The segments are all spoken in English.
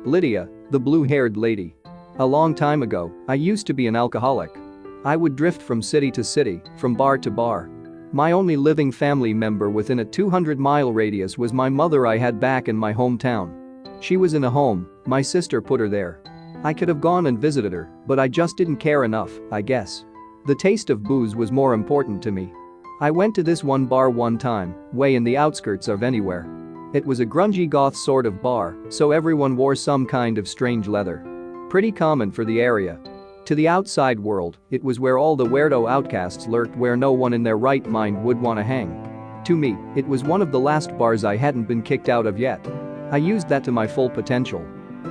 Lydia, the blue-haired lady. A long time ago, I used to be an alcoholic. I would drift from city to city, from bar to bar. My only living family member within a 200-mile radius was my mother I had back in my hometown. She was in a home, my sister put her there. I could have gone and visited her, but I just didn't care enough, I guess. The taste of booze was more important to me. I went to this one bar one time, way in the outskirts of anywhere. It was a grungy goth sort of bar, so everyone wore some kind of strange leather. Pretty common for the area. To the outside world, it was where all the weirdo outcasts lurked, where no one in their right mind would want to hang. To me, it was one of the last bars I hadn't been kicked out of yet. I used that to my full potential.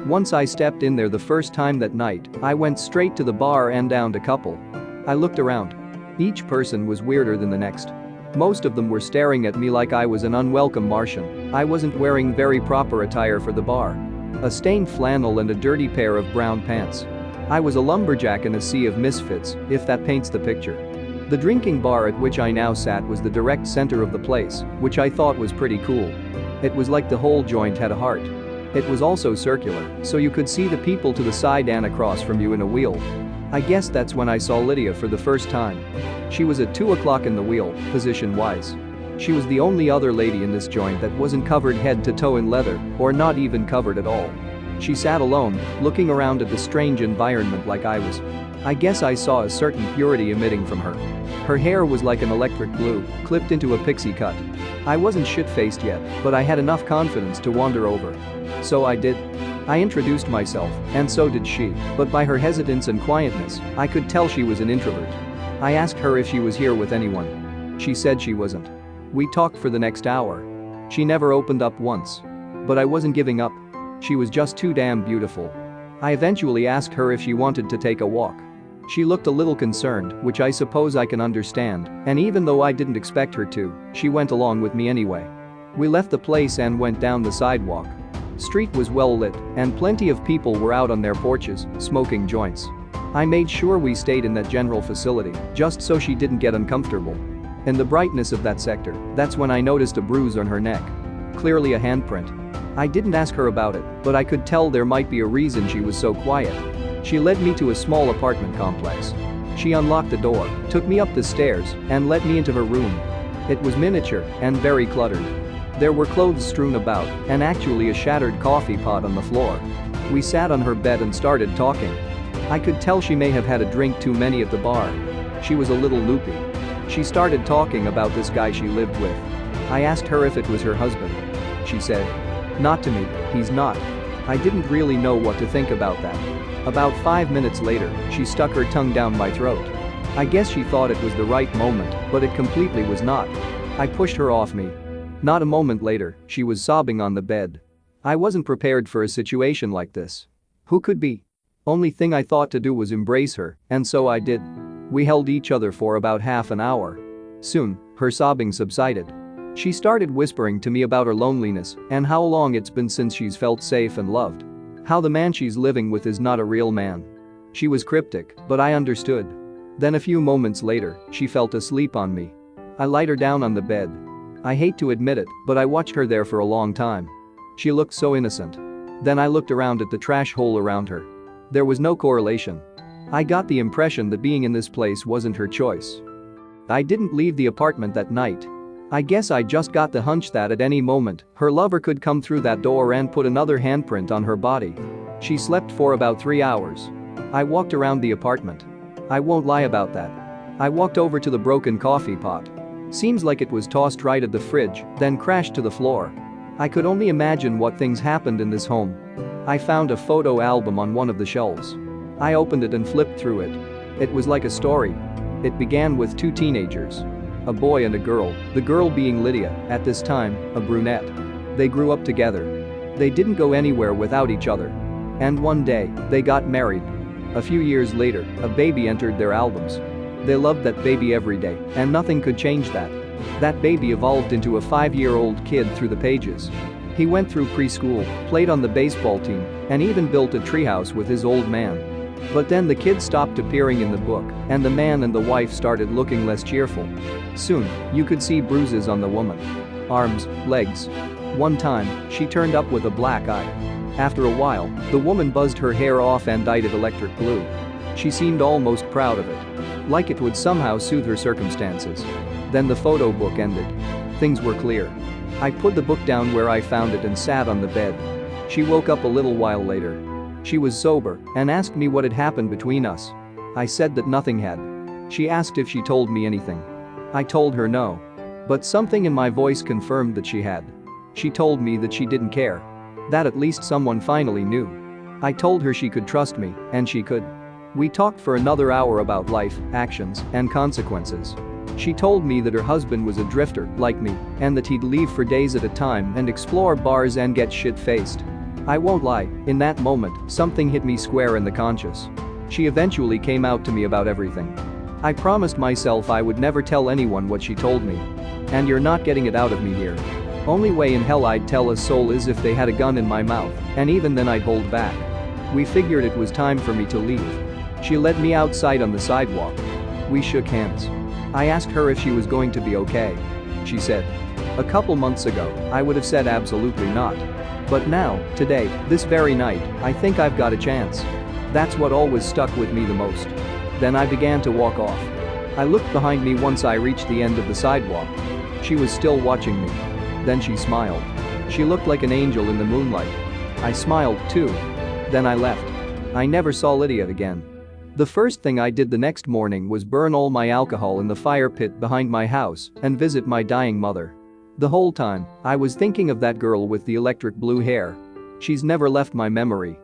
Once I stepped in there the first time that night, I went straight to the bar and downed a couple. I looked around. Each person was weirder than the next. Most of them were staring at me like I was an unwelcome Martian. I wasn't wearing very proper attire for the bar. A stained flannel and a dirty pair of brown pants. I was a lumberjack in a sea of misfits, if that paints the picture. The drinking bar at which I now sat was the direct center of the place, which I thought was pretty cool. It was like the whole joint had a heart. It was also circular, so you could see the people to the side and across from you in a wheel. I guess that's when I saw Lydia for the first time. She was at 2 o'clock in the wheel, position-wise. She was the only other lady in this joint that wasn't covered head to toe in leather, or not even covered at all. She sat alone, looking around at the strange environment like I was. I guess I saw a certain purity emitting from her. Her hair was like an electric blue, clipped into a pixie cut. I wasn't shit-faced yet, but I had enough confidence to wander over. So I did. I introduced myself, and so did she, but by her hesitance and quietness, I could tell she was an introvert. I asked her if she was here with anyone. She said she wasn't. We talked for the next hour. She never opened up once. But I wasn't giving up. She was just too damn beautiful. I eventually asked her if she wanted to take a walk. She looked a little concerned, which I suppose I can understand, and even though I didn't expect her to, she went along with me anyway. We left the place and went down the sidewalk. Street was well lit, and plenty of people were out on their porches, smoking joints. I made sure we stayed in that general facility, just so she didn't get uncomfortable. In the brightness of that sector, that's when I noticed a bruise on her neck. Clearly a handprint. I didn't ask her about it, but I could tell there might be a reason she was so quiet. She led me to a small apartment complex. She unlocked the door, took me up the stairs, and let me into her room. It was miniature and very cluttered. There were clothes strewn about, and actually a shattered coffee pot on the floor. We sat on her bed and started talking. I could tell she may have had a drink too many at the bar. She was a little loopy. She started talking about this guy she lived with. I asked her if it was her husband. She said, "Not to me, he's not." I didn't really know what to think about that. About 5 minutes later, she stuck her tongue down my throat. I guess she thought it was the right moment, but it completely was not. I pushed her off me. Not a moment later, she was sobbing on the bed. I wasn't prepared for a situation like this. Who could be? Only thing I thought to do was embrace her, and so I did. We held each other for about half an hour. Soon, her sobbing subsided. She started whispering to me about her loneliness and how long it's been since she's felt safe and loved. How the man she's living with is not a real man. She was cryptic, but I understood. Then a few moments later, she fell asleep on me. I lied her down on the bed. I hate to admit it, but I watched her there for a long time. She looked so innocent. Then I looked around at the trash hole around her. There was no correlation. I got the impression that being in this place wasn't her choice. I didn't leave the apartment that night. I guess I just got the hunch that at any moment, her lover could come through that door and put another handprint on her body. She slept for about 3 hours. I walked around the apartment. I won't lie about that. I walked over to the broken coffee pot. Seems like it was tossed right at the fridge, then crashed to the floor. I could only imagine what things happened in this home. I found a photo album on one of the shelves. I opened it and flipped through it. It was like a story. It began with 2 teenagers. A boy and a girl, the girl being Lydia, at this time, a brunette. They grew up together. They didn't go anywhere without each other. And one day, they got married. A few years later, a baby entered their albums. They loved that baby every day, and nothing could change that. That baby evolved into a 5-year-old kid through the pages. He went through preschool, played on the baseball team, and even built a treehouse with his old man. But then the kid stopped appearing in the book, and the man and the wife started looking less cheerful. Soon, you could see bruises on the woman. Arms, legs. One time, she turned up with a black eye. After a while, the woman buzzed her hair off and dyed it electric blue. She seemed almost proud of it. Like it would somehow soothe her circumstances. Then the photo book ended. Things were clear. I put the book down where I found it and sat on the bed. She woke up a little while later. She was sober and asked me what had happened between us. I said that nothing had. She asked if she told me anything. I told her no. But something in my voice confirmed that she had. She told me that she didn't care. That at least someone finally knew. I told her she could trust me, and she could. We talked for another hour about life, actions, and consequences. She told me that her husband was a drifter, like me, and that he'd leave for days at a time and explore bars and get shit-faced. I won't lie, in that moment, something hit me square in the conscience. She eventually came out to me about everything. I promised myself I would never tell anyone what she told me. And you're not getting it out of me here. Only way in hell I'd tell a soul is if they had a gun in my mouth, and even then I'd hold back. We figured it was time for me to leave. She led me outside on the sidewalk. We shook hands. I asked her if she was going to be okay. She said. A couple months ago, I would have said absolutely not. But now, today, this very night, I think I've got a chance. That's what always stuck with me the most. Then I began to walk off. I looked behind me once I reached the end of the sidewalk. She was still watching me. Then she smiled. She looked like an angel in the moonlight. I smiled too. Then I left. I never saw Lydia again. The first thing I did the next morning was burn all my alcohol in the fire pit behind my house and visit my dying mother. The whole time, I was thinking of that girl with the electric blue hair. She's never left my memory.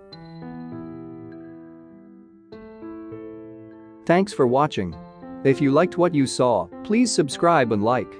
Thanks for watching. If you liked what you saw, please subscribe and like.